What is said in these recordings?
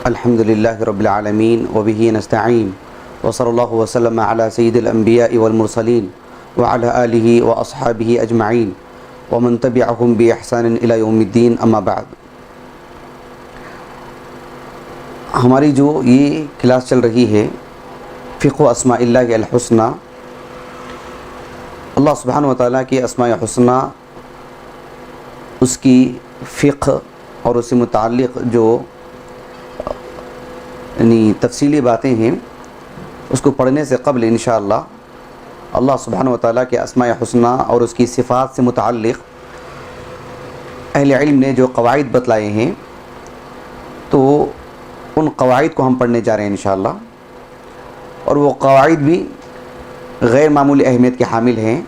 الحمد لله رب العالمين وبه نستعين وصلى الله وسلم على سيد الأنبياء والمرسلين وعلى آله وأصحابه أجمعين ومن تبعهم بإحسان إلى يوم الدين أما بعد. ہماری جو یہ کلاس چل رہی ہے فقہ اسماء اللہ الحسنی، اللہ سبحانہ و تعالیٰ کی اسماء حسنی، اس کی فقہ اور اس سے متعلق جو یعنی تفصیلی باتیں ہیں، اس کو پڑھنے سے قبل انشاءاللہ اللہ سبحانہ و تعالیٰ کے اسماء حسنی اور اس کی صفات سے متعلق اہل علم نے جو قواعد بتلائے ہیں، تو ان قواعد کو ہم پڑھنے جا رہے ہیں انشاءاللہ. اور وہ قواعد بھی غیر معمولی اہمیت کے حامل ہیں.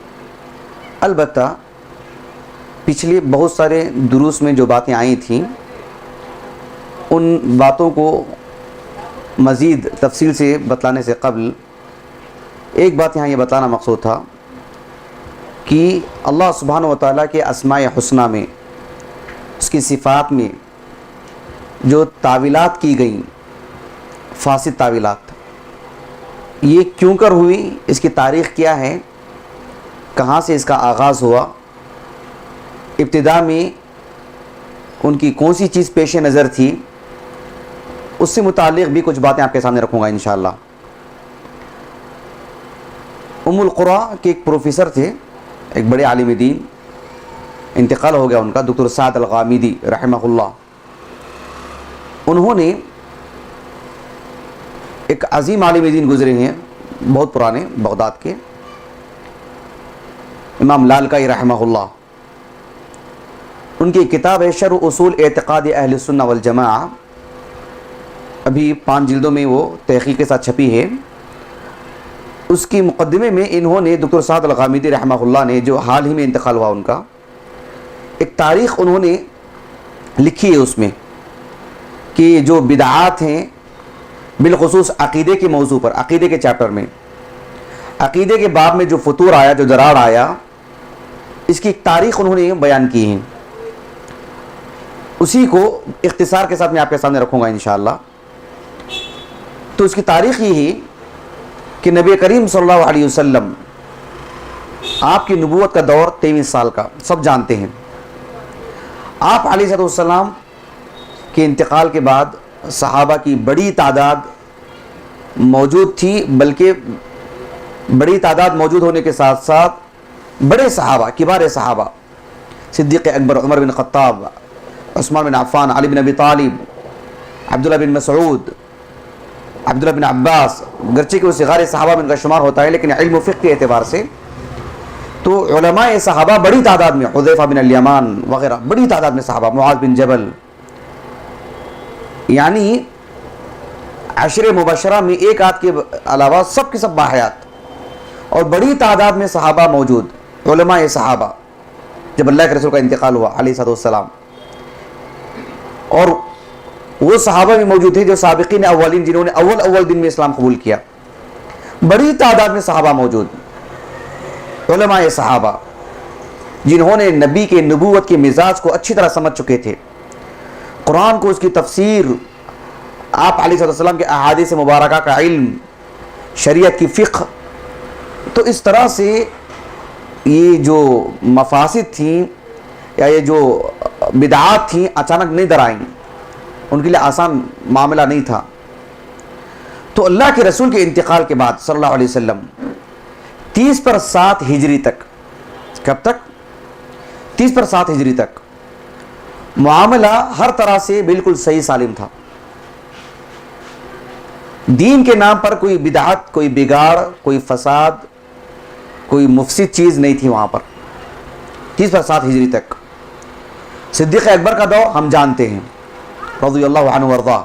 البتہ پچھلے بہت سارے دروس میں جو باتیں آئی تھیں، ان باتوں کو مزید تفصیل سے بتلانے سے قبل ایک بات یہاں یہ بتانا مقصود تھا کہ اللہ سبحانہ و تعالیٰ کے اسماء حسنی میں، اس کی صفات میں جو تعویلات کی گئیں، فاسد تعویلات، یہ کیوں کر ہوئی، اس کی تاریخ کیا ہے، کہاں سے اس کا آغاز ہوا، ابتدا میں ان کی کون سی چیز پیش نظر تھی، اس سے متعلق بھی کچھ باتیں آپ کے سامنے رکھوں گا انشاءاللہ. ام القریٰ کے ایک پروفیسر تھے، ایک بڑے عالم دین، انتقال ہو گیا ان کا، دکتر سعد الغامدی رحمہ اللہ. انہوں نے ایک عظیم عالم دین گزرے ہیں، بہت پرانے، بغداد کے، امام لالکائی رحمہ اللہ. ان کی کتاب ہے شرح اصول اعتقاد اہل السنہ والجماعہ، ابھی 5 جلدوں میں وہ تحقیق کے ساتھ چھپی ہے. اس کی مقدمے میں انہوں نے، دکتر سعد الغامدی رحمہ اللہ نے، جو حال ہی میں انتقال ہوا ان کا، ایک تاریخ انہوں نے لکھی ہے اس میں، کہ جو بدعات ہیں بالخصوص عقیدے کے موضوع پر، عقیدے کے چیپٹر میں، عقیدے کے باب میں جو فتور آیا، جو دراڑ آیا، اس کی ایک تاریخ انہوں نے بیان کی ہے. اسی کو اختصار کے ساتھ میں آپ کے سامنے رکھوں گا انشاءاللہ. تو اس کی تاریخ یہ ہے کہ نبی کریم صلی اللہ علیہ وسلم، آپ کی نبوت کا دور 23 سال کا سب جانتے ہیں. آپ علیہ السلام کے انتقال کے بعد صحابہ کی بڑی تعداد موجود تھی، بلکہ بڑی تعداد موجود ہونے کے ساتھ ساتھ بڑے صحابہ، کبار صحابہ، صدیق اکبر، عمر بن خطاب، عثمان بن عفان، علی بن ابی طالب، عبداللہ بن مسعود، عبداللہ بن عباس، گرچہ کہ وہ صغار صحابہ میں ان کا شمار ہوتا ہے، لیکن علم و فقہ کے اعتبار سے تو علماء صحابہ بڑی تعداد میں، حذیفہ بن الیمان وغیرہ بڑی تعداد میں صحابہ، معاذ بن جبل، یعنی عشر مبشرہ میں ایک آدھ کے علاوہ سب کے سب باحیات، اور بڑی تعداد میں صحابہ موجود، علماء صحابہ، جب اللہ کے رسول کا انتقال ہوا علیہ السلام. اور وہ صحابہ بھی موجود تھے جو سابقین اولین، جنہوں نے اول دن میں اسلام قبول کیا. بڑی تعداد میں صحابہ موجود، علماء صحابہ، جنہوں نے نبی کے نبوت کے مزاج کو اچھی طرح سمجھ چکے تھے، قرآن کو، اس کی تفسیر، آپ علیہ السلام کے احادیث مبارکہ کا علم، شریعت کی فقہ. تو اس طرح سے یہ جو مفاسد تھیں یا یہ جو بدعات تھیں اچانک نہیں درائیں، ان کے لیے آسان معاملہ نہیں تھا. تو اللہ کے رسول کے انتقال کے بعد صلی اللہ علیہ وسلم 30/7 ہجری تک، کب تک؟ 30/7 ہجری تک معاملہ ہر طرح سے بالکل صحیح سالم تھا. دین کے نام پر کوئی بدعت، کوئی بگاڑ، کوئی فساد، کوئی مفسد چیز نہیں تھی وہاں پر 30/7 ہجری تک. صدیق اکبر کا دور ہم جانتے ہیں، رضی اللہ عنہ وارضاہ.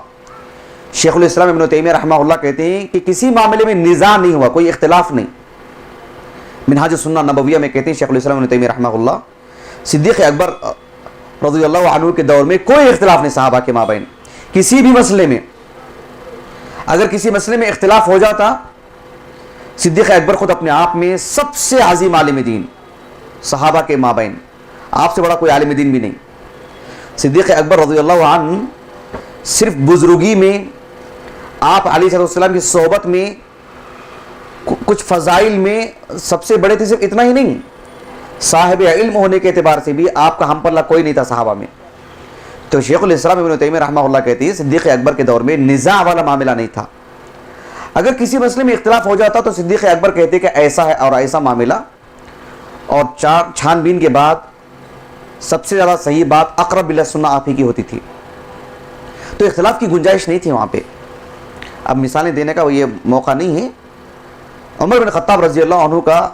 شیخ الاسلام ابن تیمیہ رحمہ اللہ کہتے ہیں کہ کسی معاملے میں نزاع نہیں ہوا، کوئی اختلاف نہیں. منہاج السنہ نبویہ میں کہتے ہیں شیخ الاسلام ابن تیمیہ رحمہ اللہ، صدیق اکبر رضی اللہ عنہ کے دور میں کوئی اختلاف نہیں صحابہ کے مابین. کسی بھی مسئلے میں اگر کسی مسئلے میں اختلاف ہو جاتا، صدیق اکبر خود اپنے آپ میں سب سے عظیم عالم دین صحابہ کے مابین، آپ سے بڑا کوئی عالم دین بھی نہیں. صدیق اکبر رضی اللہ عنہ صرف بزرگی میں، آپ علیہ السلام کی صحبت میں، کچھ فضائل میں سب سے بڑے تھے، صرف اتنا ہی نہیں، صاحب علم ہونے کے اعتبار سے بھی آپ کا ہم پلہ کوئی نہیں تھا صحابہ میں. تو شیخ الاسلام ابن تیمیہ رحمہ اللہ کہتے ہیں صدیق اکبر کے دور میں نزاع والا معاملہ نہیں تھا. اگر کسی مسئلے میں اختلاف ہو جاتا تو صدیق اکبر کہتے کہ ایسا ہے اور ایسا معاملہ، اور چھان بین کے بعد سب سے زیادہ صحیح بات اقرب الی السنہ آپ ہی کی ہوتی تھی. تو اختلاف کی گنجائش نہیں تھی وہاں پہ. اب مثالیں دینے کا وہ یہ موقع نہیں ہے. عمر بن خطاب رضی اللہ عنہ کا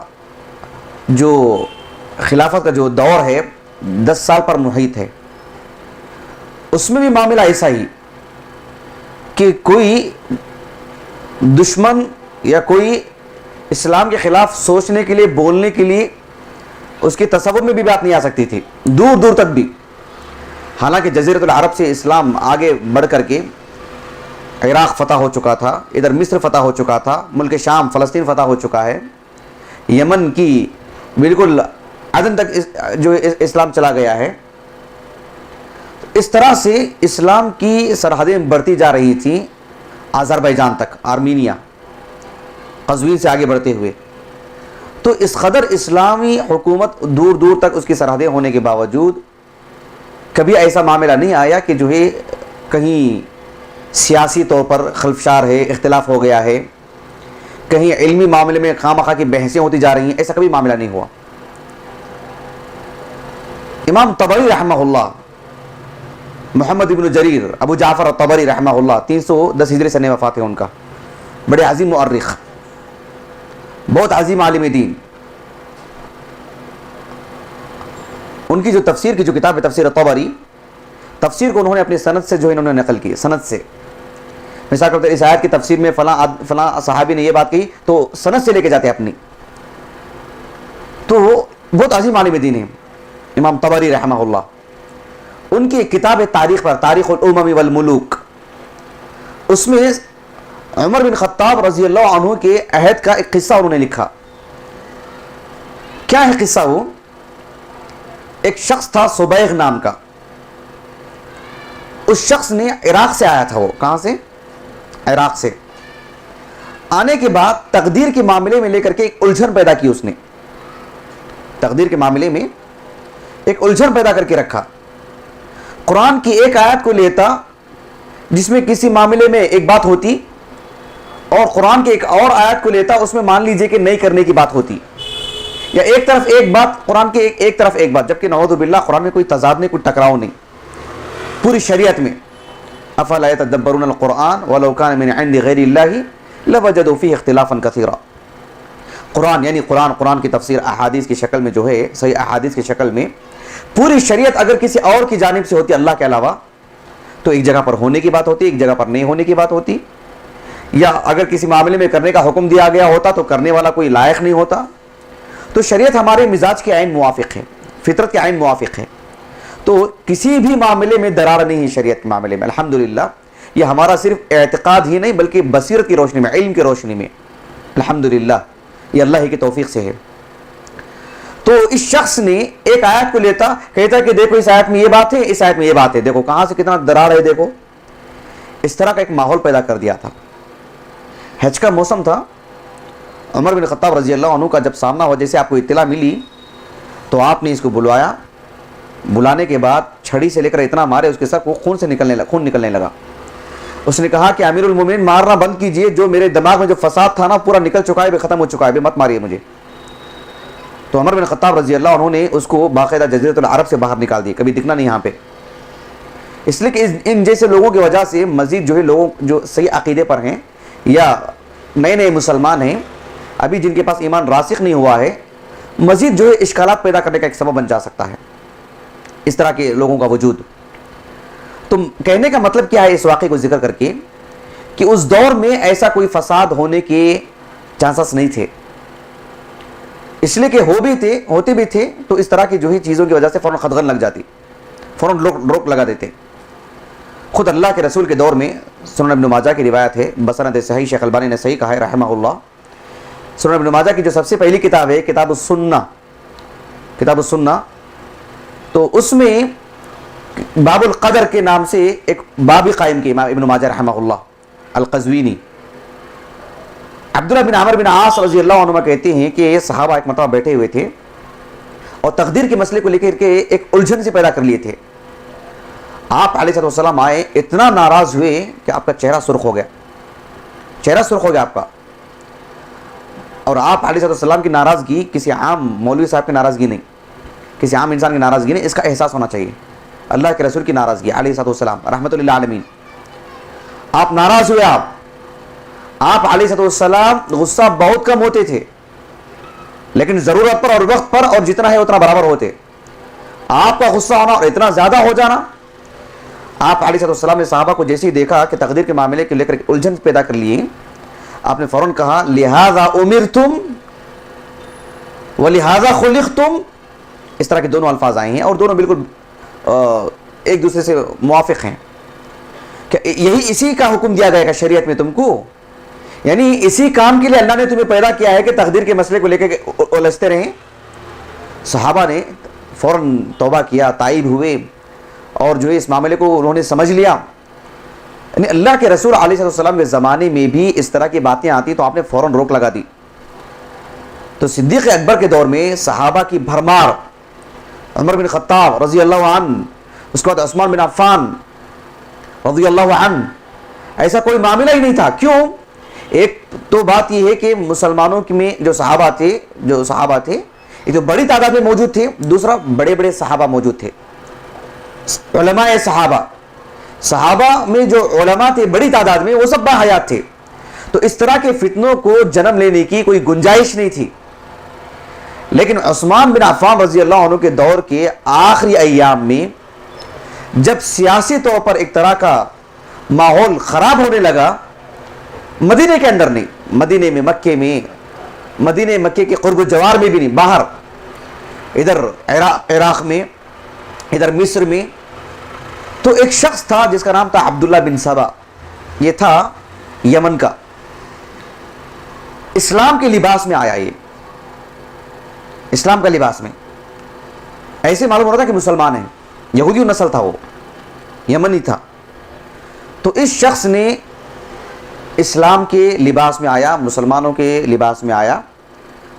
جو خلافت کا جو دور ہے 10 سال پر محیط ہے، اس میں بھی معاملہ ایسا ہی کہ کوئی دشمن یا کوئی اسلام کے خلاف سوچنے کے لیے، بولنے کے لیے اس کی تصور میں بھی بات نہیں آ سکتی تھی، دور دور تک بھی. حالانکہ جزیرۃ العرب سے اسلام آگے بڑھ کر کے عراق فتح ہو چکا تھا، ادھر مصر فتح ہو چکا تھا، ملک شام فلسطین فتح ہو چکا ہے، یمن کی بالکل عدن تک جو اسلام چلا گیا ہے. اس طرح سے اسلام کی سرحدیں بڑھتی جا رہی تھیں آذربائیجان تک، آرمینیا، قزوین سے آگے بڑھتے ہوئے. تو اس قدر اسلامی حکومت دور دور تک اس کی سرحدیں ہونے کے باوجود کبھی ایسا معاملہ نہیں آیا کہ جو ہے کہیں سیاسی طور پر خلفشار ہے، اختلاف ہو گیا ہے، کہیں علمی معاملے میں خواہ مخواہ کی بحثیں ہوتی جا رہی ہیں، ایسا کبھی معاملہ نہیں ہوا. امام طبری رحمہ اللہ، محمد ابن جریر ابو جعفر الطبری رحمہ اللہ 310 ہجری سنہ وفات ہے ان کا، بڑے عظیم مؤرخ، بہت عظیم عالم دین. ان کی جو تفسیر کی جو کتاب ہے تفسیر طبری، تفسیر کو انہوں نے اپنی سند سے جو انہوں نے نقل کی، سند سے. مثال کے طور پر اس آیت کی تفسیر میں فلاں صحابی نے یہ بات کہی تو سند سے لے کے جاتے ہیں اپنی. تو وہ بہت عظیم عالم دین ہیں امام طبری رحمہ اللہ. ان کی ایک کتاب ہے تاریخ پر، تاریخ الامم والملوک، اس میں عمر بن خطاب رضی اللہ عنہ کے عہد کا ایک قصہ انہوں نے لکھا. کیا ہے قصہ؟ وہ ایک شخص تھا سبیغ نام کا. اس شخص نے عراق سے آیا تھا. وہ کہاں سے؟ عراق سے. آنے کے بعد تقدیر کے معاملے میں لے کر کے ایک الجھن پیدا کی. اس نے تقدیر کے معاملے میں ایک الجھن پیدا کر کے رکھا. قرآن کی ایک آیت کو لیتا جس میں کسی معاملے میں ایک بات ہوتی، اور قرآن کے ایک اور آیت کو لیتا، اس میں مان لیجئے کہ نہیں کرنے کی بات ہوتی، یا ایک طرف ایک بات قرآن کے ایک طرف ایک بات، جبکہ نعوذ باللہ قرآن میں کوئی تضاد نہیں، کوئی ٹکراؤ نہیں. پوری شریعت میں افلا یتدبرون القرآن ولو کان من عند غیر اللہ لوجدوا فیہ اختلافا کثیرا. قرآن یعنی قرآن کی تفسیر احادیث کی شکل میں جو ہے، صحیح احادیث کی شکل میں، پوری شریعت اگر کسی اور کی جانب سے ہوتی اللہ کے علاوہ تو ایک جگہ پر ہونے کی بات ہوتی، ایک جگہ پر نہیں ہونے کی بات ہوتی. یا اگر کسی معاملے میں کرنے کا حکم دیا گیا ہوتا تو کرنے والا کوئی لائق نہیں ہوتا. تو شریعت ہمارے مزاج کے عین موافق ہے، فطرت کے عین موافق ہے. تو کسی بھی معاملے میں درار نہیں ہے شریعت کے معاملے میں. الحمدللہ یہ ہمارا صرف اعتقاد ہی نہیں بلکہ بصیرت کی روشنی میں، علم کی روشنی میں الحمدللہ یہ اللہ ہی کی توفیق سے ہے. تو اس شخص نے ایک آیت کو لیتا، کہتا کہ دیکھو اس آیت میں یہ بات ہے، اس آیت میں یہ بات ہے، دیکھو کہاں سے کتنا درار ہے، دیکھو. اس طرح کا ایک ماحول پیدا کر دیا تھا. حج کا موسم تھا. عمر بن خطاب رضی اللہ عنہ کا جب سامنا ہوا، جیسے آپ کو اطلاع ملی تو آپ نے اس کو بلوایا. بلانے کے بعد چھڑی سے لے کر اتنا مارے اس کے سر کو خون نکلنے لگا. اس نے کہا کہ امیر المومنین مارنا بند کیجئے، جو میرے دماغ میں جو فساد تھا نا پورا نکل چکا ہے، ختم ہو چکا ہے، مت ماریے مجھے. تو عمر بن خطاب رضی اللہ عنہ نے اس کو باقاعدہ جزیرۃ العرب سے باہر نکال دی، کبھی دکھنا نہیں یہاں پہ. اس لیے کہ ان جیسے لوگوں کی وجہ سے مزید جو ہے لوگوں جو صحیح عقیدے پر ہیں یا نئے مسلمان ہیں ابھی جن کے پاس ایمان راسخ نہیں ہوا ہے، مزید جو ہے اشکالات پیدا کرنے کا ایک سبب بن جا سکتا ہے اس طرح کے لوگوں کا وجود. تو کہنے کا مطلب کیا ہے اس واقعے کو ذکر کر کے کہ اس دور میں ایسا کوئی فساد ہونے کے چانسز نہیں تھے، اس لیے کہ ہوتے بھی تھے تو اس طرح کی جو ہی چیزوں کی وجہ سے فوراً خدغن لگ جاتی، فوراً روک لگا دیتے. خود اللہ کے رسول کے دور میں سنن ابن ماجہ کی روایت ہے بسند صحیح، شیخ البانی نے صحیح کہا ہے رحمہ اللہ. سنن ابن ماجہ کی جو سب سے پہلی کتاب ہے کتاب السنہ، تو اس میں باب القدر کے نام سے ایک باب قائم کیا امام ابن ماجہ رحمہ اللہ القزوینی. عبداللہ بن عمرو بن عاص رضی اللہ عنہما کہتے ہیں کہ یہ صحابہ ایک مرتبہ بیٹھے ہوئے تھے اور تقدیر کے مسئلے کو لے کر کے ایک الجھن سے پیدا کر لیے تھے. آپ علیہ السلام آئے, اتنا ناراض ہوئے کہ آپ کا چہرہ سرخ ہو گیا, چہرہ سرخ ہو گیا آپ کا. اور آپ علیہ السلام کی ناراضگی کسی عام مولوی صاحب کی ناراضگی نہیں, کسی عام انسان کی ناراضگی نہیں, اس کا احساس ہونا چاہیے. اللہ کے رسول کی ناراضگی علیہ السلام رحمۃ اللہ عالمین, آپ ناراض ہوئے. آپ علیہ السلام غصہ بہت کم ہوتے تھے, لیکن ضرورت پر اور وقت پر اور جتنا ہے اتنا برابر ہوتے. آپ کا غصہ ہونا اور اتنا زیادہ ہو جانا, آپ علیہ السلام نے صحابہ کو جیسے ہی دیکھا کہ تقدیر کے معاملے کے لے کر الجھن پیدا کر لیے, آپ نے فوراً کہا لہذا امرتم ولہذا خلقتم. اس طرح کے دونوں الفاظ آئے ہیں اور دونوں بالکل ایک دوسرے سے موافق ہیں کہ یہی اسی کا حکم دیا گیا کہ شریعت میں تم کو, یعنی اسی کام کے لیے اللہ نے تمہیں پیدا کیا ہے کہ تقدیر کے مسئلے کو لے کے الجھتے رہیں. صحابہ نے فوراً توبہ کیا, تائب ہوئے اور جو ہے اس معاملے کو انہوں نے سمجھ لیا. یعنی اللہ کے رسول علیہ السلام کے زمانے میں بھی اس طرح کی باتیں آتی تو آپ نے فوراً روک لگا دی. تو صدیق اکبر کے دور میں صحابہ کی بھرمار, عمر بن خطاب رضی اللہ عنہ, اس کے بعد عثمان بن عفان رضی اللہ عنہ, ایسا کوئی معاملہ ہی نہیں تھا. کیوں؟ ایک تو بات یہ ہے کہ مسلمانوں میں جو صحابہ تھے ایک تو بڑی تعداد میں موجود تھے, دوسرا بڑے بڑے صحابہ موجود تھے, علماء صحابہ میں جو علماء تھے بڑی تعداد میں وہ سب باحیات تھے. تو اس طرح کے فتنوں کو جنم لینے کی کوئی گنجائش نہیں تھی. لیکن عثمان بن عفان رضی اللہ عنہ کے دور کے آخری ایام میں جب سیاسی طور پر ایک طرح کا ماحول خراب ہونے لگا, مدینے کے اندر نہیں, مدینے میں مدینے مکے کے قرب و جوار میں بھی نہیں, باہر ادھر عراق میں, ادھر مصر میں, تو ایک شخص تھا جس کا نام تھا عبداللہ بن سبا. یہ تھا یمن کا, اسلام کے لباس میں آیا, یہ اسلام کا لباس میں, ایسے معلوم ہو رہا تھا کہ مسلمان ہیں, یہودی نسل تھا, وہ یمنی تھا. تو اس شخص نے اسلام کے لباس میں آیا, مسلمانوں کے لباس میں آیا,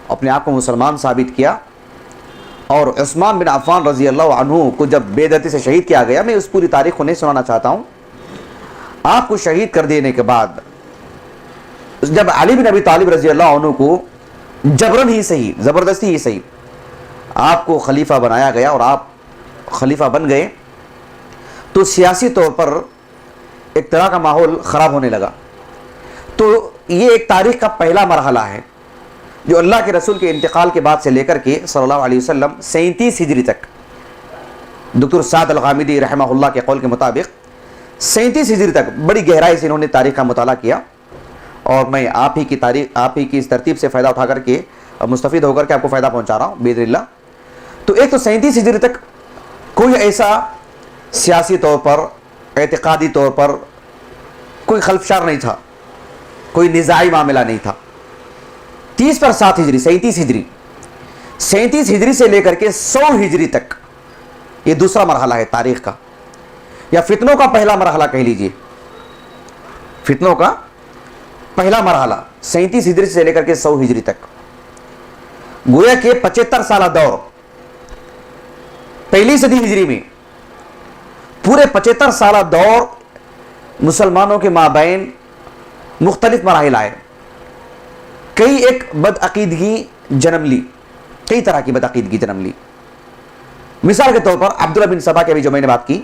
اپنے آپ کو مسلمان ثابت کیا. اور عثمان بن عفان رضی اللہ عنہ کو جب بے دردی سے شہید کیا گیا, میں اس پوری تاریخ کو نہیں سنانا چاہتا ہوں, آپ کو شہید کر دینے کے بعد جب علی بن ابی طالب رضی اللہ عنہ کو جبرن ہی صحیح, زبردستی ہی صحیح, آپ کو خلیفہ بنایا گیا اور آپ خلیفہ بن گئے, تو سیاسی طور پر ایک طرح کا ماحول خراب ہونے لگا. تو یہ ایک تاریخ کا پہلا مرحلہ ہے جو اللہ کے رسول کے انتقال کے بعد سے لے کر کے صلی اللہ علیہ وسلم 37 ہجری تک, دکتور سعد الغامدی رحمہ اللہ کے قول کے مطابق 37 ہجری تک بڑی گہرائی سے انہوں نے تاریخ کا مطالعہ کیا. اور میں آپ ہی کی اس ترتیب سے فائدہ اٹھا کر کے مستفید ہو کر کے آپ کو فائدہ پہنچا رہا ہوں باذن اللہ. تو ایک تو 37 ہجری تک کوئی ایسا سیاسی طور پر, اعتقادی طور پر کوئی خلفشار نہیں تھا, کوئی نزاعی معاملہ نہیں تھا. 30 پر 7 ہجری, 37 ہجری سے لے کر کے 100 ہجری تک یہ دوسرا مرحلہ ہے تاریخ کا, یا فتنوں کا پہلا مرحلہ کہہ لیجئے. فتنوں کا پہلا مرحلہ 37 ہجری سے لے کر کے 100 ہجری تک, گویا کہ 75 سالہ دور. پہلی صدی ہجری میں پورے 75 سالہ دور مسلمانوں کے مابین مختلف مراحل آئے. کئی ایک بدعقیدگی جنم لی, کئی طرح کی بدعقیدگی جنم لی. مثال کے طور پر عبداللہ بن سبا کی ابھی جو میں نے بات کی,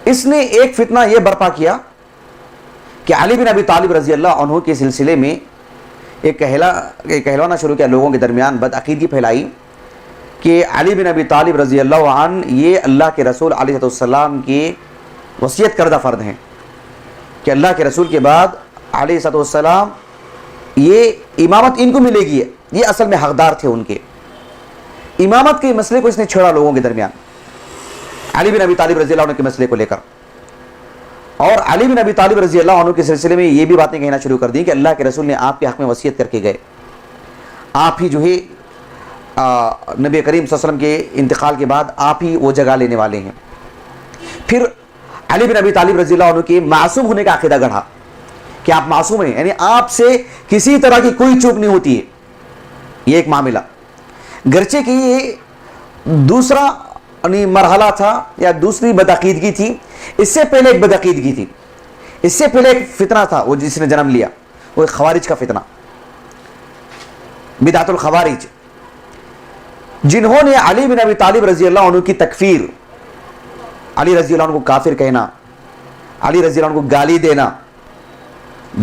اس نے ایک فتنہ یہ برپا کیا کہ علی بن ابی طالب رضی اللہ عنہ کے سلسلے میں ایک کہلوانا شروع کیا, لوگوں کے درمیان بدعقیدگی پھیلائی کہ علی بن ابی طالب رضی اللہ عنہ یہ اللہ کے رسول علیہ السلام کی وصیت کردہ فرد ہیں, کہ اللہ کے رسول کے بعد علیہ السلام یہ امامت ان کو ملے گی, یہ اصل میں حقدار تھے ان کے. امامت کے مسئلے کو اس نے چھیڑا لوگوں کے درمیان, علی بن ابی طالب رضی اللہ عنہ کے مسئلے کو لے کر. اور علی بن ابی طالب رضی اللہ عنہ کے سلسلے میں یہ بھی باتیں کہنا شروع کر دیں کہ اللہ کے رسول نے آپ کے حق میں وصیت کر کے گئے, آپ ہی جو ہے نبی کریم صلی اللہ علیہ وسلم کے انتقال کے بعد آپ ہی وہ جگہ لینے والے ہیں. پھر علی بن ابی طالب رضی اللہ عنہ کے معصوم ہونے کا عقیدہ گڑھا کہ آپ معصوم ہیں، یعنی آپ سے کسی طرح کی کوئی چوک نہیں ہوتی ہے. یہ ایک معاملہ، گرچہ کہ یہ دوسرا مرحلہ تھا یا دوسری بدعقیدگی تھی. اس سے پہلے ایک بدعقیدگی تھی، اس سے پہلے ایک فتنہ تھا وہ جس نے جنم لیا، وہ خوارج کا فتنہ، بدعت الخوارج، جنہوں نے علی بن ابی طالب رضی اللہ عنہ کی تکفیر، علی رضی اللہ عنہ کو کافر کہنا، علی رضی اللہ عنہ کو گالی دینا.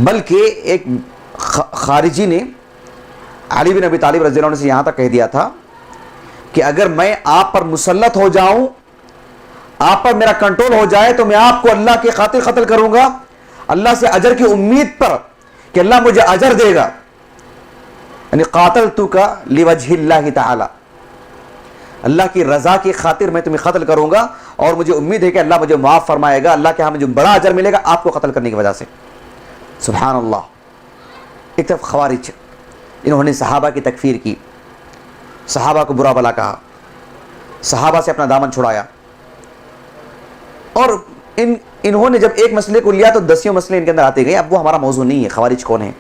بلکہ ایک خارجی نے علی بن ابی طالب رضی اللہ عنہ سے یہاں تک کہہ دیا تھا کہ اگر میں آپ پر مسلط ہو جاؤں، آپ پر میرا کنٹرول ہو جائے تو میں آپ کو اللہ کی خاطر قتل کروں گا، اللہ سے اجر کی امید پر کہ اللہ مجھے اجر دے گا. یعنی قاتلتک لوجہ اللہ تعالی، اللہ کی رضا کی خاطر میں تمہیں قتل کروں گا اور مجھے امید ہے کہ اللہ مجھے معاف فرمائے گا، اللہ کے ہاں مجھے بڑا اجر ملے گا آپ کو قتل کرنے کی وجہ سے. سبحان اللہ. ایک طرف خوارج، انہوں نے صحابہ کی تکفیر کی، صحابہ کو برا بلا کہا، صحابہ سے اپنا دامن چھڑایا، اور انہوں نے جب ایک مسئلے کو لیا تو دسیوں مسئلے ان کے اندر آتے گئے. اب وہ ہمارا موضوع نہیں ہے خوارج کون ہے.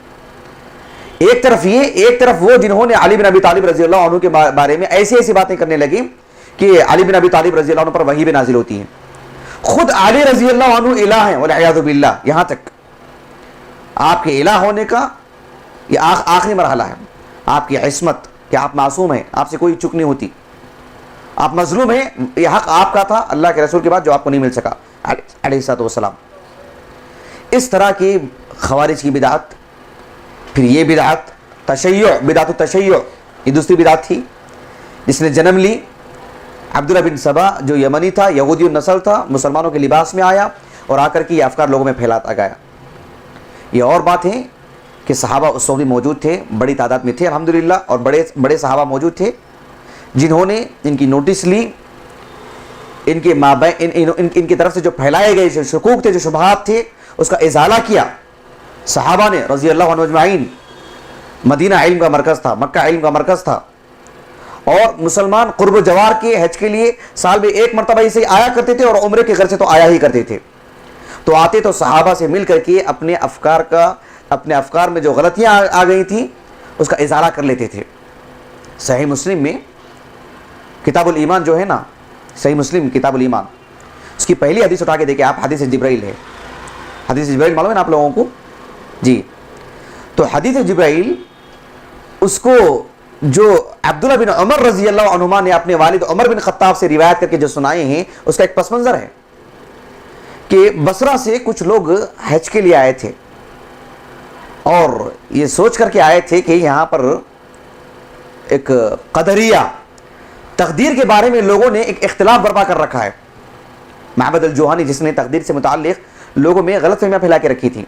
ایک طرف یہ، ایک طرف وہ جنہوں نے علی بن ابی طالب رضی اللہ عنہ کے بارے میں ایسی ایسی باتیں کرنے لگی کہ علی بن ابی طالب رضی اللہ عنہ پر وحی بھی نازل ہوتی ہیں، خود علی رضی اللہ عنہ الہ ہیں والعیاذ باللہ. یہاں تک آپ کے الہ ہونے کا یہ آخری مرحلہ ہے، آپ کی عصمت کہ آپ معصوم ہیں، آپ سے کوئی چک نہیں ہوتی، آپ مظلوم ہیں، یہ حق آپ کا تھا اللہ کے رسول کے بعد جو آپ کو نہیں مل سکا علیہ الصلوۃ والسلام. اس طرح کی خوارج کی بدعت. پھر یہ بدعت تشیع، بدعت التشیع، یہ دوسری بدعت تھی جس نے جنم لی. عبداللہ بن سبا جو یمنی تھا، یہودی النسل تھا، مسلمانوں کے لباس میں آیا اور آ کر کے یہ افکار لوگوں میں پھیلاتا گیا. یہ اور بات ہے کہ صحابہ اس وقت بھی موجود تھے، بڑی تعداد میں تھے الحمدللہ، اور بڑے صحابہ موجود تھے جنہوں نے ان کی نوٹس لی، ان کے ان کی طرف سے جو پھیلائے گئے جو شکوک تھے، جو شبہات تھے، اس کا ازالہ کیا. صحابہ نے رضی اللہ عنہ اجمعین. مدینہ علم کا مرکز تھا، مکہ علم کا مرکز تھا، اور مسلمان قرب و جوار کے حج کے لیے سال میں ایک مرتبہ اسے آیا کرتے تھے، اور عمرے کے گھر سے تو آیا ہی کرتے تھے. تو آتے تو صحابہ سے مل کر کے اپنے افکار میں جو غلطیاں آ گئی تھیں اس کا ازالہ کر لیتے تھے. صحیح مسلم میں کتاب الایمان جو ہے نا، صحیح مسلم کتاب الایمان، اس کی پہلی حدیث اٹھا کے دیکھیں آپ، حدیث جبرائیل ہے. حدیث جبرائیل معلوم ہے نا آپ لوگوں کو جی؟ تو حدیث جبرائیل اس کو جو عبداللہ بن عمر رضی اللہ عنہما نے اپنے والد عمر بن خطاب سے روایت کر کے جو سنائے ہیں، اس کا ایک پس منظر ہے کہ بصرہ سے کچھ لوگ حج کے لیے آئے تھے اور یہ سوچ کر کے آئے تھے کہ یہاں پر ایک قدریہ تقدیر کے بارے میں لوگوں نے ایک اختلاف برپا کر رکھا ہے. معبد الجوہانی جس نے تقدیر سے متعلق لوگوں میں غلط فہمیاں پھیلا کے رکھی تھی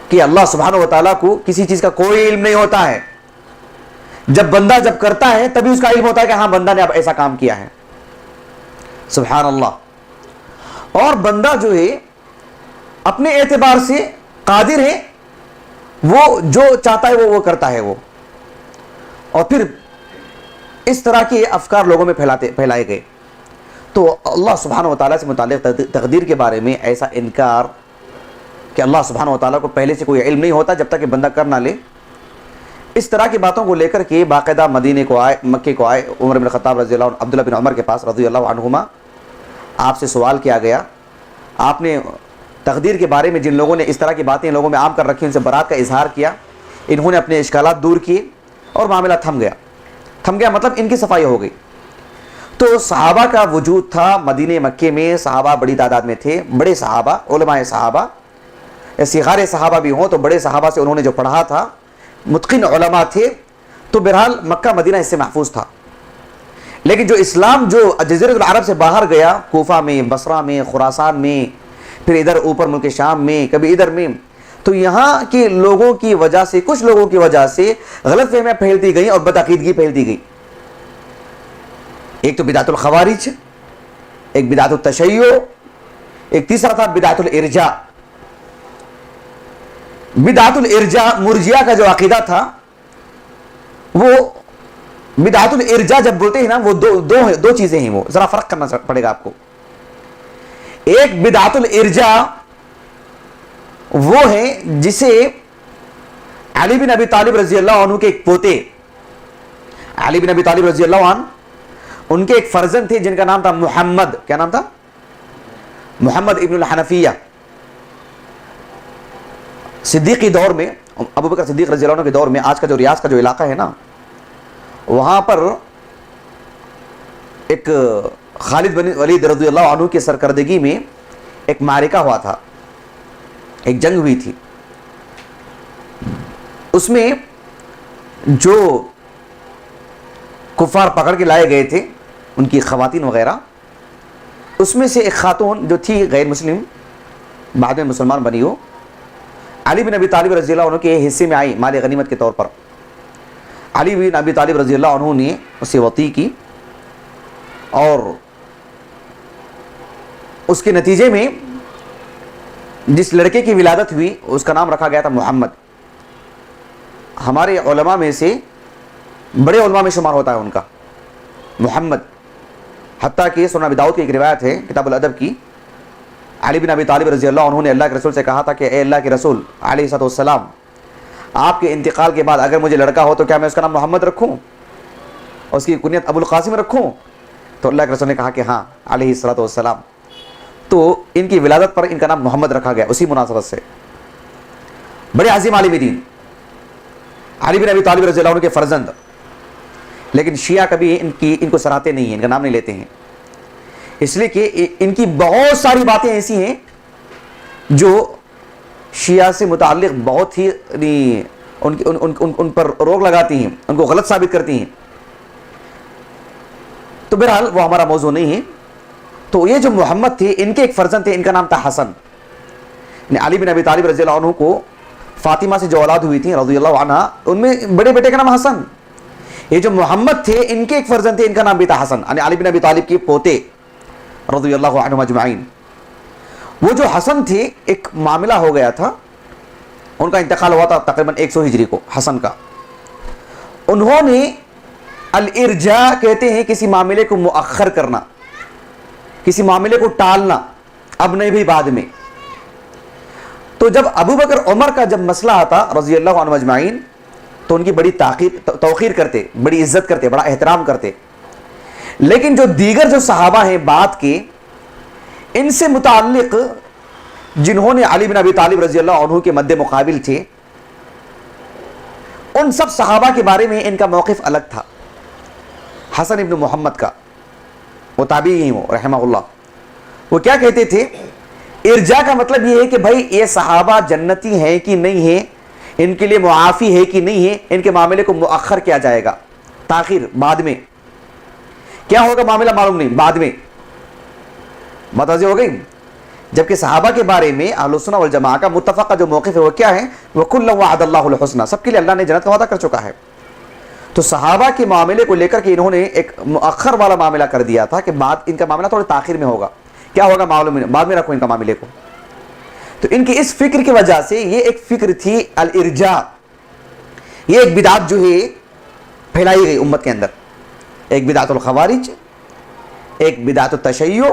کہ اللہ سبحانہ و تعالیٰ کو کسی چیز کا کوئی علم نہیں ہوتا ہے، جب بندہ جب کرتا ہے تبھی اس کا علم ہوتا ہے کہ ہاں بندہ نے اب ایسا کام کیا ہے. سبحان اللہ. اور بندہ جو ہے اپنے اعتبار سے قادر ہے، وہ جو چاہتا ہے وہ کرتا ہے وہ. اور پھر اس طرح کے افکار لوگوں میں پھیلائے گئے. تو اللہ سبحانہ و تعالیٰ سے متعلق تقدیر کے بارے میں ایسا انکار کہ اللہ سبحانہ و تعالیٰ کو پہلے سے کوئی علم نہیں ہوتا جب تک کہ بندہ کر نہ لے، اس طرح کی باتوں کو لے کر کے باقاعدہ مدینے کو آئے، مکے کو آئے. عمر بن خطاب رضی اللہ عنہ، عبداللہ بن عمر کے پاس رضی اللہ عنہما، آپ سے سوال کیا گیا. آپ نے تقدیر کے بارے میں جن لوگوں نے اس طرح کی باتیں لوگوں میں عام کر رکھی ان سے برات کا اظہار کیا. انہوں نے اپنے اشکالات دور کیے اور معاملہ تھم گیا مطلب ان کی صفائی ہو گئی. تو صحابہ کا وجود تھا مدینہ مکے میں، صحابہ بڑی تعداد میں تھے، بڑے صحابہ، علماء صحابہ یا صغار صحابہ بھی ہوں تو بڑے صحابہ سے انہوں نے جو پڑھا تھا، متقن علماء تھے. تو بہرحال مکہ مدینہ اس سے محفوظ تھا. لیکن جو اسلام جو جزیرۃ العرب سے باہر گیا، کوفہ میں، بصرہ میں، خراسان میں، پھر ادھر اوپر ملک شام میں، کبھی ادھر میں، تو یہاں کے لوگوں کی وجہ سے، کچھ لوگوں کی وجہ سے غلط فہمیاں پھیلتی گئیں اور بدعقیدگی پھیلتی گئی. ایک تو بدعت الخوارج، ایک بدعت التشیع، ایک تیسرا تھا بدعت الارجاء. بدعت الارجاء مرجئہ کا جو عقیدہ تھا، وہ بدعت الارجاء جب بولتے ہیں نا، وہ دو چیزیں ہیں، وہ ذرا فرق کرنا پڑے گا آپ کو. ایک بدعت الارجاء وہ ہے جسے علی بن ابی طالب رضی اللہ عنہ کے ایک پوتے، علی بن ابی طالب رضی اللہ عنہ، ان کے ایک فرزند تھے جن کا نام تھا محمد. کیا نام تھا؟ محمد ابن الحنفیہ. صدیقی دور میں، ابو بکر صدیق رضی اللہ عنہ کے دور میں، آج کا جو ریاض کا جو علاقہ ہے نا، وہاں پر ایک خالد بن ولید رضی اللہ عنہ کی سرکردگی میں ایک معرکہ ہوا تھا، ایک جنگ ہوئی تھی. اس میں جو کفار پکڑ کے لائے گئے تھے ان کی خواتین وغیرہ، اس میں سے ایک خاتون جو تھی غیر مسلم، بعد میں مسلمان بنی ہو، علی بن ابی طالب رضی اللہ عنہ کے حصے میں آئی مال غنیمت کے طور پر. علی بن ابی طالب رضی اللہ عنہ نے اسے وطی کی اور اس کے نتیجے میں جس لڑکے کی ولادت ہوئی اس کا نام رکھا گیا تھا محمد. ہمارے علماء میں سے بڑے علماء میں شمار ہوتا ہے ان کا محمد. حتیٰ کہ سنن ابی داؤد کی ایک روایت ہے کتاب الادب کی، علی بن ابی طالب رضی اللہ عنہ نے اللہ کے رسول سے کہا تھا کہ اے اللہ کے رسول علیہ الصلوۃ والسلام، آپ کے انتقال کے بعد اگر مجھے لڑکا ہو تو کیا میں اس کا نام محمد رکھوں، اس کی کنیت ابو القاسم رکھوں؟ تو اللہ کے رسول نے کہا کہ ہاں علیہ الصلوۃ والسلام. تو ان کی ولادت پر ان کا نام محمد رکھا گیا اسی مناسبت سے. بڑے عظیم عالم دین علی بن ابی طالب رضی اللہ عنہ کے فرزند، لیکن شیعہ کبھی ان کو سراہتے نہیں ہیں، ان کا نام نہیں لیتے ہیں، اس لیے کہ ان کی بہت ساری باتیں ایسی ہیں جو شیعہ سے متعلق بہت ہی ان پر روک لگاتی ہیں، ان کو غلط ثابت کرتی ہیں. تو بہرحال وہ ہمارا موضوع نہیں ہے. تو یہ جو محمد تھے ان کے ایک فرزند تھے، ان کا نام تھا حسن. علی بن ابی طالب رضی اللہ عنہ کو فاطمہ سے جو اولاد ہوئی تھی رضی اللہ عنہ، ان میں بڑے بیٹے کا نام حسن. یہ جو محمد تھے ان کے ایک فرزند تھے، ان کا نام بھی تھا حسن، یعنی علی بن ابی طالب کے پوتے رضی اللہ عنہم اجمعین. وہ جو حسن تھے ایک معاملہ ہو گیا تھا، ان کا انتقال ہوا تھا تقریباً 100 ہجری کو حسن کا. انہوں نے الارجاء کہتے ہیں کسی معاملے کو مؤخر کرنا، کسی معاملے کو ٹالنا، اب نہیں بھی بعد میں. تو جب ابو بکر عمر کا جب مسئلہ آتا رضی اللہ عنہ اجمعین تو ان کی بڑی توقیر کرتے، بڑی عزت کرتے، بڑا احترام کرتے. لیکن جو دیگر جو صحابہ ہیں بعد کے، ان سے متعلق جنہوں نے علی بن ابی طالب رضی اللہ عنہ کے مد مقابل تھے، ان سب صحابہ کے بارے میں ان کا موقف الگ تھا. حسن ابن محمد کا، وہ تابعی ہیں وہ رحمہ اللہ، وہ کیا کہتے تھے؟ ارجاء کا مطلب یہ ہے کہ بھائی یہ صحابہ جنتی ہیں کہ نہیں ہیں، ان کے لیے معافی ہے کہ نہیں ہے، ان کے معاملے کو مؤخر کیا جائے گا، تاخیر، بعد میں. کیا ہوگا معاملہ معلوم نہیں، بعد میں. بات واضح ہو گئی؟ جبکہ صحابہ کے بارے میں اہل السنہ والجماعہ کا متفقہ جو موقف ہے وہ کیا ہے؟ وَكُلًّا وَعَدَ اللَّهُ الْحُسْنَى، سب کے لیے اللہ نے جنت کا وعدہ کر چکا ہے. تو صحابہ کے معاملے کو لے کر کے انہوں نے ایک مؤخر والا معاملہ کر دیا تھا کہ بعد ان کا معاملہ تھوڑے تاخیر میں ہوگا. کیا ہوگا معلوم نہیں، بعد میں رکھو ان کا معاملے کو. تو ان کی اس فکر کی وجہ سے یہ ایک فکر تھی الارجاء، یہ ایک بدعت جو ہے پھیلائی گئی امت کے اندر. ایک بدعت الخوارج، ایک بدعت التشیع،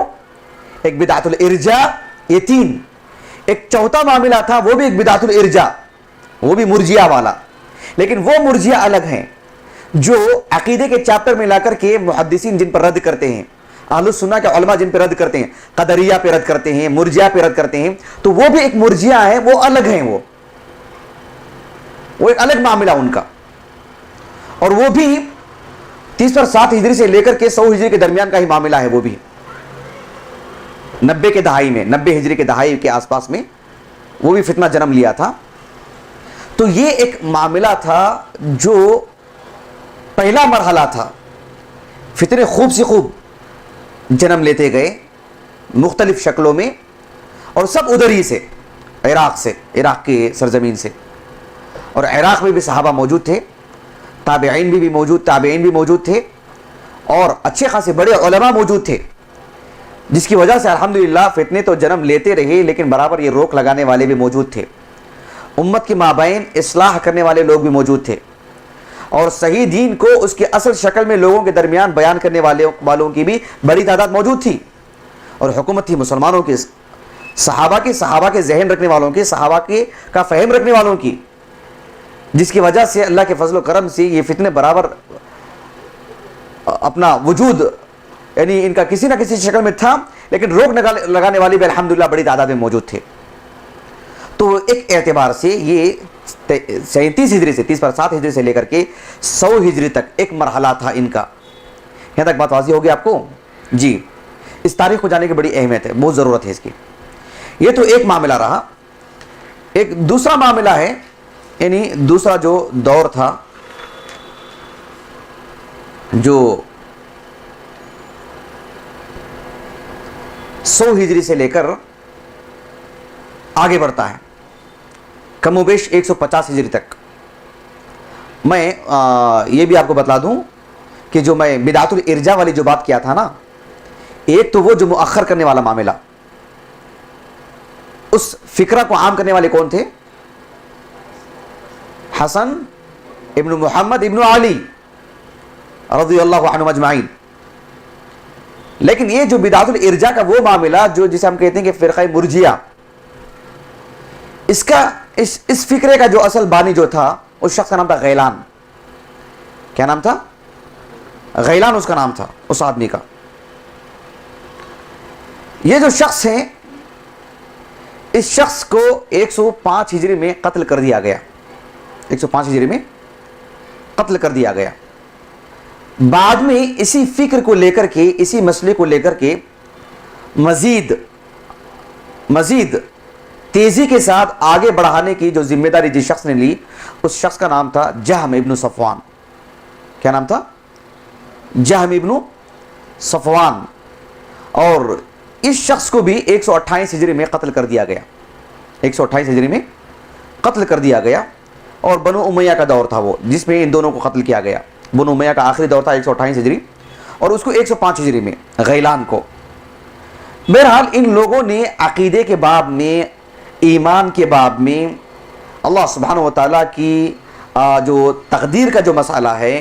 ایک بدعت الارجاء، یہ تین. ایک چوتھا معاملہ تھا وہ بھی ایک بدعت الارجاء، وہ بھی مرجیہ والا. لیکن وہ مرجیہ الگ ہیں جو عقیدے کے چیپٹر میں لا کر کے محدثین جن پر رد کرتے ہیں، اہل السنہ کے علماء جن پہ رد کرتے ہیں، قدریہ پہ رد کرتے ہیں، مرجیہ پہ رد کرتے ہیں، تو وہ بھی ایک مرجیہ ہے، وہ الگ ہیں، وہ ایک الگ معاملہ ان کا. اور وہ بھی 30 اور 7 ہجری سے لے کر کے 100 ہجری کے درمیان کا ہی معاملہ ہے. وہ بھی 90 کے دہائی میں، 90 ہجری کے دہائی کے آس پاس میں وہ بھی فتنہ جنم لیا تھا. تو یہ ایک معاملہ تھا جو پہلا مرحلہ تھا. فتنے خوب سے خوب جنم لیتے گئے مختلف شکلوں میں، اور سب ادھر ہی سے، عراق سے، عراق کی سرزمین سے. اور عراق میں بھی صحابہ موجود تھے، تابعین بھی موجود تھے، اور اچھے خاصے بڑے علماء موجود تھے، جس کی وجہ سے الحمدللہ فتنے تو جنم لیتے رہے، لیکن برابر یہ روک لگانے والے بھی موجود تھے. امت کے مابین اصلاح کرنے والے لوگ بھی موجود تھے، اور صحیح دین کو اس کی اصل شکل میں لوگوں کے درمیان بیان کرنے والوں کی بھی بڑی تعداد موجود تھی. اور حکومت تھی مسلمانوں کی، صحابہ کے ذہن رکھنے والوں کی، صحابہ کے کا فہم رکھنے والوں کی، جس کی وجہ سے اللہ کے فضل و کرم سے یہ فتنے برابر اپنا وجود یعنی ان کا کسی نہ کسی شکل میں تھا، لیکن روک لگانے والی بھی الحمدللہ بڑی تعداد میں موجود تھے۔ تو ایک اعتبار سے یہ 37 ہجری سے 30/7 ہجری سے لے کر کے 100 ہجری تک ایک مرحلہ تھا ان کا۔ یہاں تک بات واضح ہوگی آپ کو؟ جی، اس تاریخ کو جاننے کی بڑی اہمیت ہے، بہت ضرورت ہے اس کی۔ یہ تو ایک معاملہ رہا۔ ایک دوسرا معاملہ ہے، یعنی دوسرا جو دور تھا جو 100 ہجری سے لے کر آگے بڑھتا ہے کم و بیش 150 ہجری تک۔ میں یہ بھی آپ کو بتلا دوں کہ جو میں بدعت الارجاء والی جو بات کیا تھا نا، ایک تو وہ جو مؤخر کرنے والا معاملہ، اس فکرہ کو عام کرنے والے کون تھے؟ حسن ابن محمد ابن علی رضی اللہ عنہ اجمعین۔ لیکن یہ جو بدعت الارجاء کا وہ معاملہ جو جسے ہم کہتے ہیں کہ فرقہ مرجیہ، اس فکرے کا جو اصل بانی جو تھا اس شخص کا نام تھا غیلان۔ کیا نام تھا؟ غیلان اس کا نام تھا، اس آدمی کا۔ یہ جو شخص ہے، اس شخص کو 105 ہجری میں قتل کر دیا گیا، 105 ہجری میں قتل کر دیا گیا۔ بعد میں اسی فکر کو لے کر کے، اسی مسئلے کو لے کر کے مزید تیزی کے ساتھ آگے بڑھانے کی جو ذمہ داری جس شخص نے لی، اس شخص کا نام تھا جہم ابن صفوان۔ کیا نام تھا؟ جہم ابن صفوان۔ اور اس شخص کو بھی 128 ہجری میں قتل کر دیا گیا، 128 ہجری میں قتل کر دیا گیا۔ اور بنو امیہ کا دور تھا وہ، جس میں ان دونوں کو قتل کیا گیا۔ بنو امیہ کا آخری دور تھا 128 ہجری، اور اس کو 105 ہجری میں غیلان کو۔ بہرحال ان لوگوں نے عقیدے کے باب میں، ایمان کے باب میں، اللہ سبحانہ و تعالیٰ کی جو تقدیر کا جو مسئلہ ہے،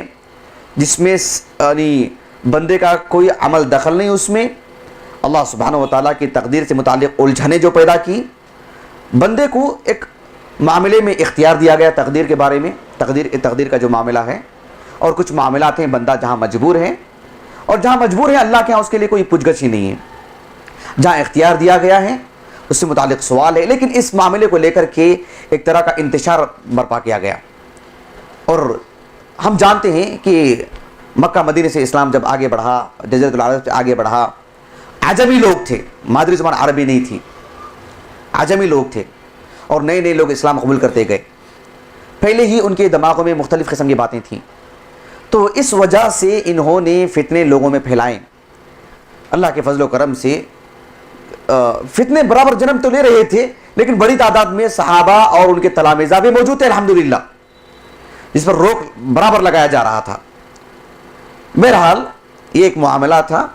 جس میں یعنی بندے کا کوئی عمل دخل نہیں، اس میں اللہ سبحانہ و تعالیٰ کی تقدیر سے متعلق الجھنیں جو پیدا کی، بندے کو ایک معاملے میں اختیار دیا گیا تقدیر کے بارے میں، تقدیر کا جو معاملہ ہے، اور کچھ معاملات ہیں بندہ جہاں مجبور ہے، اور جہاں مجبور ہے اللہ کے ہاں اس کے لیے کوئی پوچھ گچھ ہی نہیں ہے۔ جہاں اختیار دیا گیا ہے اس سے متعلق سوال ہے، لیکن اس معاملے کو لے کر کے ایک طرح کا انتشار برپا کیا گیا۔ اور ہم جانتے ہیں کہ مکہ مدینے سے اسلام جب آگے بڑھا، جزیرۃ العرب سے آگے بڑھا، عجمی لوگ تھے، مادری زبان عربی نہیں تھی، عجمی لوگ تھے، اور نئے نئے لوگ اسلام قبول کرتے گئے۔ پہلے ہی ان کے دماغوں میں مختلف قسم کی باتیں تھیں، تو اس وجہ سے انہوں نے فتنے لوگوں میں پھیلائے۔ اللہ کے فضل و کرم سے فتنے برابر جنم تو لے رہے تھے، لیکن بڑی تعداد میں صحابہ اور ان کے تلامذہ بھی موجود تھے الحمدللہ، جس پر روک برابر لگایا جا رہا تھا۔ بہرحال یہ ایک معاملہ تھا۔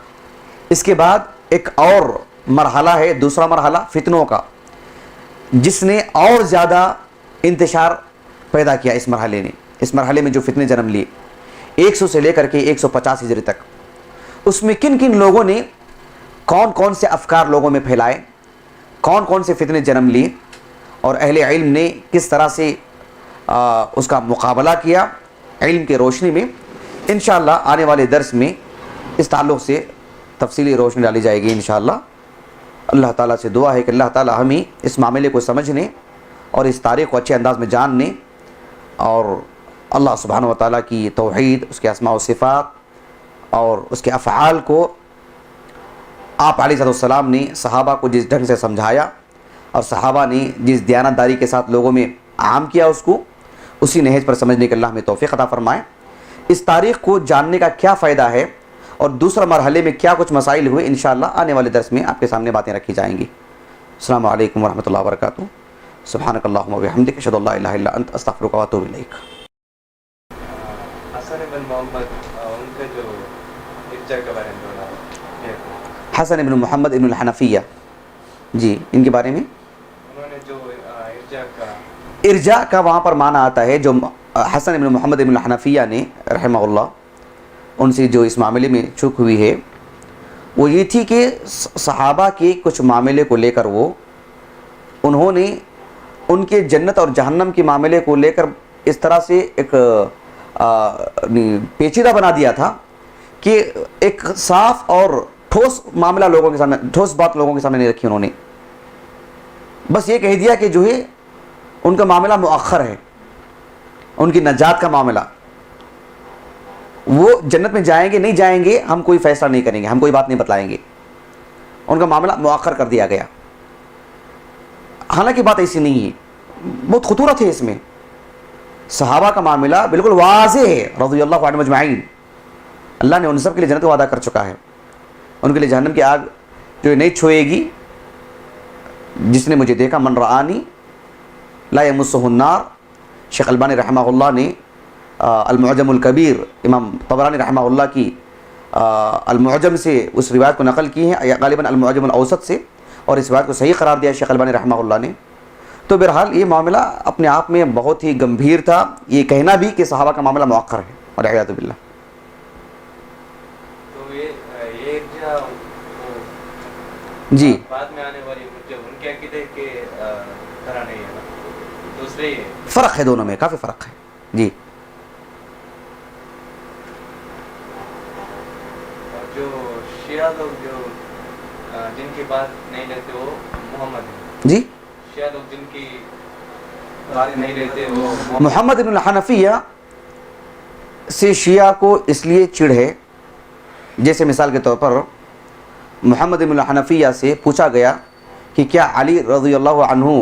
اس کے بعد ایک اور مرحلہ ہے، دوسرا مرحلہ فتنوں کا، جس نے اور زیادہ انتشار پیدا کیا اس مرحلے نے۔ اس مرحلے میں جو فتنے جنم لیے 100 سے لے کر کے 150 ہجری تک، اس میں کن کن لوگوں نے کون کون سے افکار لوگوں میں پھیلائے، کون کون سے فتنے جنم لیے، اور اہل علم نے کس طرح سے اس کا مقابلہ کیا علم کی روشنی میں، انشاءاللہ آنے والے درس میں اس تعلق سے تفصیلی روشنی ڈالی جائے گی انشاءاللہ۔ اللہ تعالیٰ سے دعا ہے کہ اللہ تعالیٰ ہمیں اس معاملے کو سمجھنے اور اس تاریخ کو اچھے انداز میں جاننے، اور اللہ سبحانہ و تعالیٰ کی توحید، اس کے اسماء و صفات اور اس کے افعال کو آپ علیہ السلام نے صحابہ کو جس ڈھنگ سے سمجھایا، اور صحابہ نے جس دیانتداری کے ساتھ لوگوں میں عام کیا، اس کو اسی نہج پر سمجھنے کے اللہ ہمیں توفیق عطا فرمائے۔ اس تاریخ کو جاننے کا کیا فائدہ ہے، اور دوسرا مرحلے میں کیا کچھ مسائل ہوئے، انشاءاللہ آنے والے درس میں آپ کے سامنے باتیں رکھی جائیں گی۔ السلام علیکم ورحمۃ اللہ وبرکاتہ۔ سبحانک اللہم و بحمدک، اشہد ان لا الہ الا انت، استغفرک و اتوب الیک۔ حسن بن محمد، ان کا جو ارجاء کے بارے میں بولا، حسن ابن محمد ابن الحنفیہ، جی ان کے بارے میں انہوں نے جو ارجاء کا وہاں پر معنی آتا ہے، جو حسن ابن محمد ابن الحنفیہ نے رحمہ اللہ ان سے جو اس معاملے میں چوک ہوئی ہے، وہ یہ تھی کہ صحابہ کے کچھ معاملے کو لے کر انہوں نے ان کے جنت اور جہنم کے معاملے کو لے کر اس طرح سے ایک پیچیدہ بنا دیا تھا کہ ایک صاف اور ٹھوس معاملہ لوگوں کے سامنے، ٹھوس بات لوگوں کے سامنے نہیں رکھی انہوں نے. بس یہ کہہ دیا کہ جو ہے ان کا معاملہ مؤخر ہے، ان کی نجات کا معاملہ، وہ جنت میں جائیں گے نہیں جائیں گے ہم کوئی فیصلہ نہیں کریں گے، ہم کوئی بات نہیں بتلائیں گے، ان کا معاملہ مؤخر کر دیا گیا. حالانکہ بات ایسی نہیں ہے، بہت خطورت ہے اس میں. صحابہ کا معاملہ بالکل واضح ہے رضی اللہ عنہم اجمعین. اللہ نے ان سب کے لیے جنت کا وعدہ کر چکا ہے، ان کے لیے جہنم کی آگ جو نہیں چھوئے گی. جس نے مجھے دیکھا من رآنی لا یمسہ النار. شیخ البانی رحمہ اللہ نے المعجم الکبیر، امام طبرانی رحمہ اللہ کی المعجم سے اس روایت کو نقل کی ہے، غالباً المعجم الاوسط سے، اور اس روایت کو صحیح قرار دیا شیخ البانی رحمہ اللہ نے. تو بہرحال یہ معاملہ اپنے آپ میں بہت ہی گمبھیر تھا، یہ کہنا بھی کہ صحابہ کا معاملہ مؤخر ہے، والعیاذ باللہ. تو یہ جی بعد میں آنے والی جو ان کے عقیدے کے طرح نہیں ہے نا، دوسرے ہی ہے. فرق ہے دونوں میں، کافی فرق ہے. جی اور جو شیعہ لوگ جو جن کی بات نہیں لیتے وہ محمد ہیں. جی شیعہ لوگ جن کی بات نہیں لیتے وہ محمد بن الحنفیہ سے شیعہ کو اس لیے چڑ ہے، جیسے مثال کے طور پر محمد بن الحنفیہ سے پوچھا گیا کہ کیا علی رضی اللہ عنہ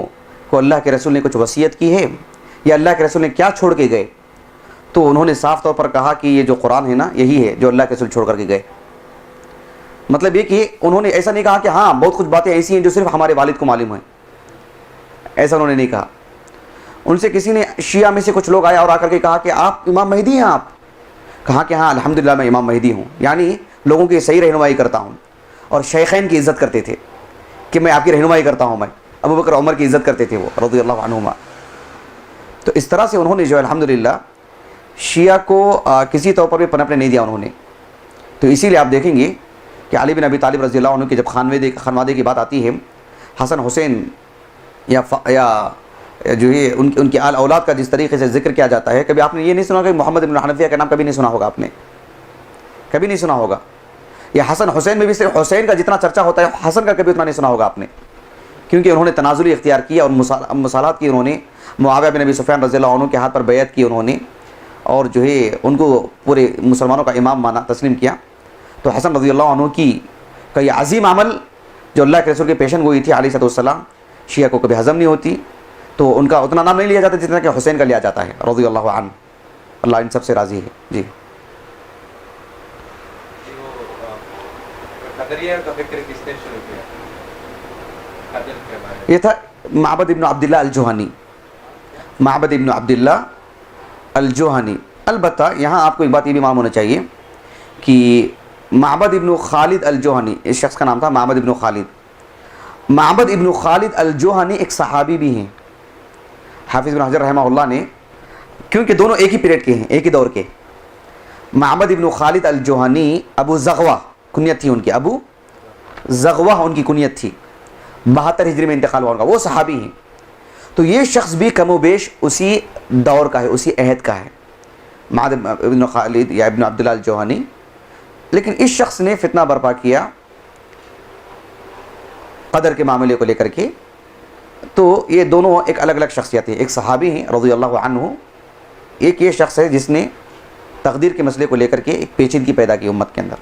کو اللہ کے رسول نے کچھ وصیت کی ہے، یا اللہ کے رسول نے کیا چھوڑ کے گئے؟ تو انہوں نے صاف طور پر کہا کہ یہ جو قرآن ہے نا یہی ہے جو اللہ کے رسول چھوڑ کر کے گئے. مطلب یہ کہ انہوں نے ایسا نہیں کہا کہ ہاں بہت کچھ باتیں ایسی ہیں جو صرف ہمارے والد کو معلوم ہیں، ایسا انہوں نے نہیں کہا. ان سے کسی نے شیعہ میں سے کچھ لوگ آیا اور آ کر کے کہا کہ آپ امام مہدی ہیں، آپ کہا کہ ہاں الحمدللہ میں امام مہدی ہوں، یعنی لوگوں کی صحیح رہنمائی کرتا ہوں. اور شیخین کی عزت کرتے تھے کہ میں آپ کی رہنمائی کرتا ہوں. میں ابو بکر عمر کی عزت کرتے تھے وہ رضی اللہ عنہما. تو اس طرح سے انہوں نے جو الحمدللہ شیعہ کو کسی طور پر بھی پنپنے نہیں دیا انہوں نے. تو اسی لیے آپ دیکھیں گے کہ علی بن ابی طالب رضی اللہ عنہ کی جب خانوادے کی بات آتی ہے، حسن حسین یا جو ہے ان کی آل اولاد کا جس طریقے سے ذکر کیا جاتا ہے، کبھی آپ نے یہ نہیں سنا کہ محمد بن حنفیہ کا نام کبھی نہیں سنا ہوگا، آپ نے کبھی نہیں سنا ہوگا. یا حسن حسین میں بھی صرف حسین کا جتنا چرچا ہوتا ہے حسن کا کبھی اتنا نہیں سنا ہوگا آپ نے، کیونکہ انہوں نے تنازلی اختیار کیا اور مصالحات کی. انہوں نے معاویہ بن ابی سفیان رضی اللہ عنہ کے ہاتھ پر بیعت کی انہوں نے، اور جو ہے ان کو پورے مسلمانوں کا امام مانا، تسلیم کیا. تو حسن رضی اللہ عنہ کا یہ عظیم عمل جو اللہ کے رسول کی پیشن گوئی تھی علیہ السلام، شیعہ کو کبھی ہضم نہیں ہوتی. تو ان کا اتنا نام نہیں لیا جاتا جتنا کہ حسین کا لیا جاتا ہے رضی اللہ عنہ. اللہ ان سب سے راضی ہے. جی قدریہ کا فکر کس نے شروع کیا؟ قدر کے بارے میں یہ تھا معبد ابن عبداللہ الجوہنی. معبد ابن عبداللہ الجوہنی. البتہ یہاں آپ کو ایک بات یہ بھی معلوم ہونا چاہیے کہ معبد ابن خالد الجوہنی، اس شخص کا نام تھا معبد ابن خالد. معبد ابن خالد الجوہنی ایک صحابی بھی ہیں. حافظ بن حجر رحمہ اللہ نے، کیونکہ دونوں ایک ہی پیریڈ کے ہیں، ایک ہی دور کے. معبد ابن خالد الجوہنی ابو زغوہ کنیت تھی ان کی، ابو زغوہ ان کی کنیت تھی. 72 ہجری میں انتقال ہوا ان کا. وہ صحابی ہیں. تو یہ شخص بھی کم و بیش اسی دور کا ہے، اسی عہد کا ہے، معبد ابن خالد یا ابن عبداللہ الجوہنی. لیکن اس شخص نے فتنہ برپا کیا قدر کے معاملے کو لے کر کے. تو یہ دونوں ایک الگ الگ شخصیت ہیں. ایک صحابی ہیں رضی اللہ عنہ، ایک یہ شخص ہے جس نے تقدیر کے مسئلے کو لے کر کے ایک پیچیدگی پیدا کی امت کے اندر.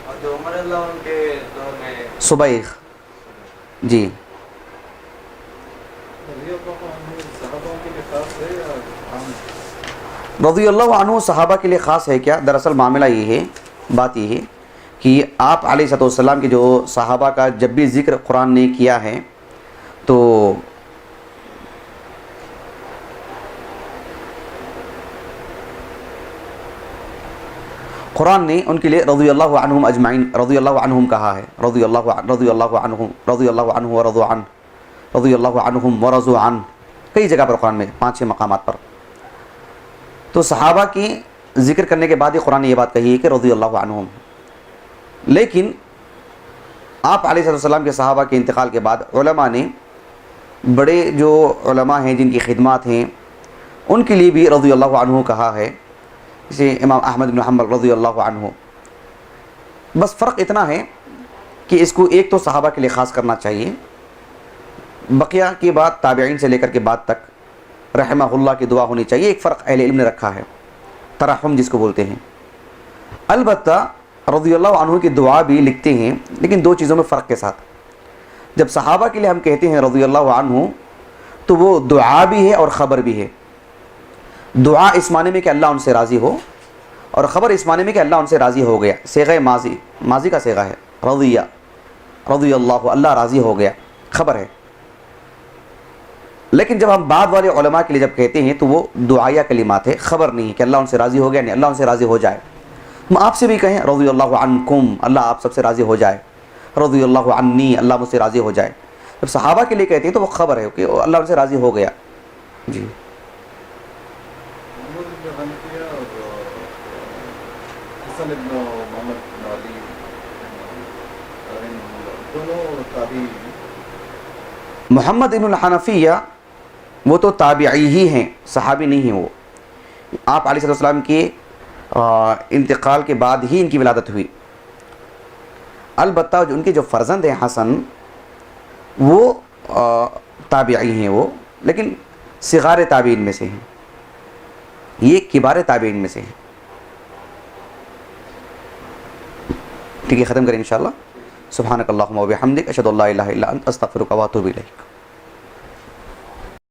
اور جو عمر اللہ عنہ کے دور میں صبیغ. جی رضی اللہ عنہ صحابہ کے لیے خاص ہے کیا؟ دراصل معاملہ یہ ہے، بات یہ ہے کہ آپ علیہ السلام کے جو صحابہ کا جب بھی ذکر قرآن نے کیا ہے تو قرآن نے ان کے لیے رضی اللہ عنہم اجمعین، رضی اللہ عنہم کہا ہے. رضی اللہ عنہم، رضی اللہ عنہ ورضوا عنہ، رضی اللہ عنہم ورضوا عنہ، کئی جگہ پر قرآن میں 5-6 مقامات پر. تو صحابہ کی ذکر کرنے کے بعد ہی قرآن نے یہ بات کہی ہے کہ رضی اللہ عنہم. لیکن آپ علیہ السلام کے صحابہ کے انتقال کے بعد علماء نے بڑے جو علماء ہیں جن کی خدمات ہیں ان کے لیے بھی رضی اللہ عنہ کہا ہے، جیسے امام احمد بن حنبل رضی اللہ عنہ. بس فرق اتنا ہے کہ اس کو ایک تو صحابہ کے لیے خاص کرنا چاہیے، بقیہ کی بات تابعین سے لے کر کے بعد تک رحمہ اللہ کی دعا ہونی چاہیے. ایک فرق اہل علم نے رکھا ہے، ترحم جس کو بولتے ہیں. البتہ رضی اللہ عنہ کی دعا بھی لکھتے ہیں، لیکن دو چیزوں میں فرق کے ساتھ. جب صحابہ کے لیے ہم کہتے ہیں رضی اللہ عنہ تو وہ دعا بھی ہے اور خبر بھی ہے. دعا اس معنی میں کہ اللہ ان سے راضی ہو، اور خبر اس معنی میں کہ اللہ ان سے راضی ہو گیا. صیغہ ماضی کا صیغہ ہے، رضی اللہ، اللہ راضی ہو گیا، خبر ہے. لیکن جب ہم بعد والے علماء کے لیے جب کہتے ہیں تو وہ دعائیہ کلمات ہے، خبر نہیں ہے کہ اللہ ان سے راضی ہو گیا، نہیں، اللہ ان سے راضی ہو جائے. ہم آپ سے بھی کہیں رضی اللہ عنکم، اللہ آپ سب سے راضی ہو جائے، رضی اللہ عنی، اللہ مجھ سے راضی ہو جائے. جب صحابہ کے لیے کہتے ہیں تو وہ خبر ہے کہ اللہ ان سے راضی ہو گیا. جی محمد ابن الحنفیہ وہ تو تابعی ہی ہیں، صحابی نہیں ہیں. وہ آپ علیہ السلام کے انتقال کے بعد ہی ان کی ولادت ہوئی. البتہ ان کے جو فرزند ہیں حسن وہ تابعی ہیں، وہ لیکن صغار تابعین میں سے ہیں، یہ کبار تابعین میں سے ہیں. ٹھیک ہے، ختم کریں انشاءاللہ. سبحانک اللہم و بحمدک، اشہد ان لا الہ الا انت، استغفرک و اتوب الیک.